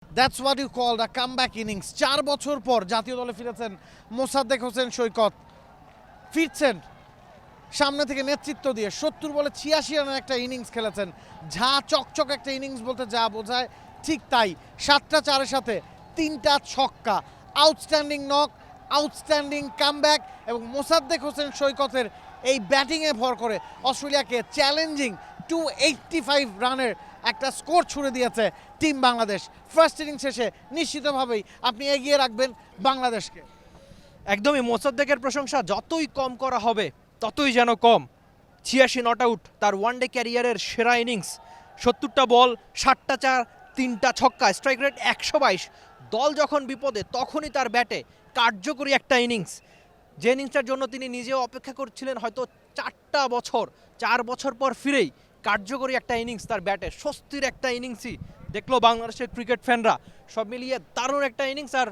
That's what you call the comeback innings. 4 বছর পর জাতীয় দলে ফিরেছেন মোসাদ্দেক হোসেন সৈকত, ফিরছেন সামনে থেকে নেতৃত্ব দিয়ে 70 বলে 86 রানের একটা ইনিংস খেলেছেন। ঝা চকচক একটা ইনিংস বলতে যা বোঝায় ঠিক তাই। 7টা 4-এর সাথে 3টা ছক্কা, আউটস্ট্যান্ডিং নক, আউটস্ট্যান্ডিং কামব্যাক এবং মোসাদ্দেক হোসেন সৈকতের এই ব্যাটিংয়ে ভর করে অস্ট্রেলিয়াকে চ্যালেঞ্জিং 285 রানের একটা স্কোর ছুড়ে দিয়েছে টিম বাংলাদেশ। ফার্স্ট ইনিংস শেষে নিশ্চিতভাবেই আপনি এগিয়ে রাখবেন বাংলাদেশকে। একদমই মোসাদ্দেকের প্রশংসা যতই কম করা হবে ততই যেন কম। 86 নট আউট, তার ওয়ানডে ক্যারিয়ারের সেরা ইনিংস। 70টা বল, 60টা 4, 3টা ছক্কা, স্ট্রাইক রেট 122। দল যখন বিপদে তখনই তার ব্যাটে কার্যকরী একটা ইনিংস, যে ইনিংসটার জন্য তিনি নিজেও অপেক্ষা করছিলেন হয়তো 4 বছর পর ফিরেই কার্যকরী একটা ইনিংস তার ব্যাটে, স্বস্তির একটা ইনিংসই দেখলো বাংলাদেশের ক্রিকেট ফ্যানরা। সব মিলিয়ে দারুণ একটা ইনিংস। আর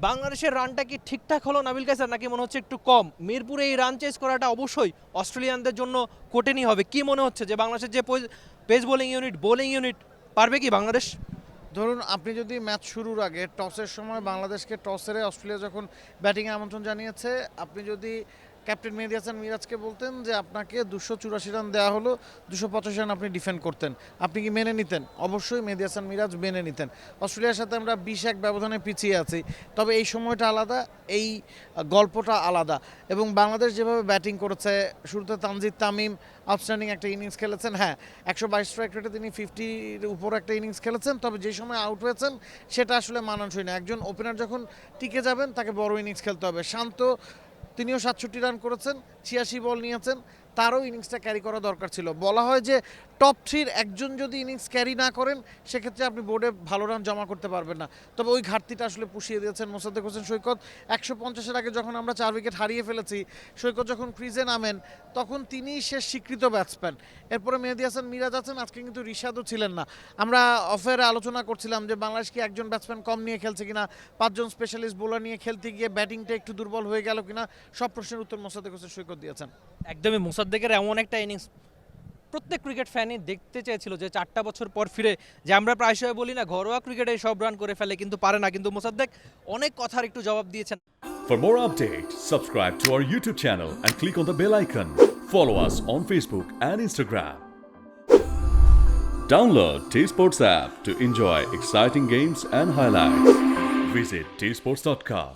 বাংলাদেশের রানটা কি ঠিকঠাক হলো নাবিল কায়সার, নাকি মনে হচ্ছে একটু কম? মিরপুরে এই রান চেস করাটা অবশ্যই অস্ট্রেলিয়ানদের জন্য কঠিনই হবে। কি মনে হচ্ছে যে বাংলাদেশের যে পেস বোলিং ইউনিট পারবে কি বাংলাদেশ? ধরুন আপনি যদি ম্যাচ শুরুর আগে টসের সময় বাংলাদেশকে টস হেরে অস্ট্রেলিয়া যখন ব্যাটিংয়ে আমন্ত্রণ জানিয়েছে, আপনি যদি ক্যাপ্টেন মেহেদী হাসান মিরাজকে বলতেন যে আপনাকে 284 রান দেওয়া হলো, 285 রান আপনি ডিফেন্ড করতেন, আপনি কি মেনে নিতেন? অবশ্যই মেহেদী হাসান মিরাজ মেনে নিতেন। অস্ট্রেলিয়ার সাথে আমরা 20-1 ব্যবধানে পিছিয়ে আছি, তবে এই সময়টা আলাদা, এই গল্পটা আলাদা। এবং বাংলাদেশ যেভাবে ব্যাটিং করেছে, শুরুতে তানজিদ তামিম আউটস্ট্যান্ডিং একটা ইনিংস খেলেছেন। হ্যাঁ, 122 স্ট্রাইক রেটে তিনি 50-র উপর একটা ইনিংস খেলেছেন, তবে যে সময় আউট হয়েছেন সেটা আসলে মানানসই না। একজন ওপেনার যখন টিকে যাবেন তাকে বড় ইনিংস খেলতে হবে। শান্ত তিনিও 67 রান করেছেন, 86 বল নিয়েছেন, তারও ইনিংসটা ক্যারি করা দরকার ছিল। বলা হয় যে টপ 3-র একজন যদি ইনিংস ক্যারি না করেন সেক্ষেত্রে আপনি বোর্ডে ভালো রান জমা করতে পারবেন না। তবে ওই ঘাটতিটা আসলে পুষিয়ে দিয়েছেন মোসাদ্দেক হোসেন সৈকত। 150-এর আগে যখন আমরা 4 উইকেট হারিয়ে ফেলেছি, সৈকত যখন ক্রিজে নামেন তখন তিনিই শেষ স্বীকৃত ব্যাটসম্যান। এরপরে মেহেদী হাসান মিরাজ আছেন, আজকে কিন্তু রিশাদও ছিলেন না। আমরা অফেয়ারে আলোচনা করছিলাম যে বাংলাদেশ কি একজন ব্যাটসম্যান কম নিয়ে খেলছে কিনা, 5 জন স্পেশালিস্ট বোলার নিয়ে খেলতে গিয়ে ব্যাটিংটা একটু দুর্বল হয়ে গেল কিনা, সব প্রশ্নের উত্তর মোসাদ্দেক হোসেন সৈকত দিয়েছেন। একদমই মোসাদ্দেকের এমন একটা ইনিংস প্রত্যেক ক্রিকেট ফ্যানই দেখতে চেয়েছিল, যে 4টা বছর পর ফিরে, যে আমরা প্রায়শই বলি না ঘরোয়া ক্রিকেটে সব রান করে ফেলে কিন্তু পারে না, কিন্তু মোসাদ্দেক অনেক কথার একটু জবাব দিয়েছেন। For more updates, subscribe to our YouTube channel and click on the bell icon. Follow us on Facebook and Instagram. Download T Sports app to enjoy exciting games and highlights. Visit tsports.com.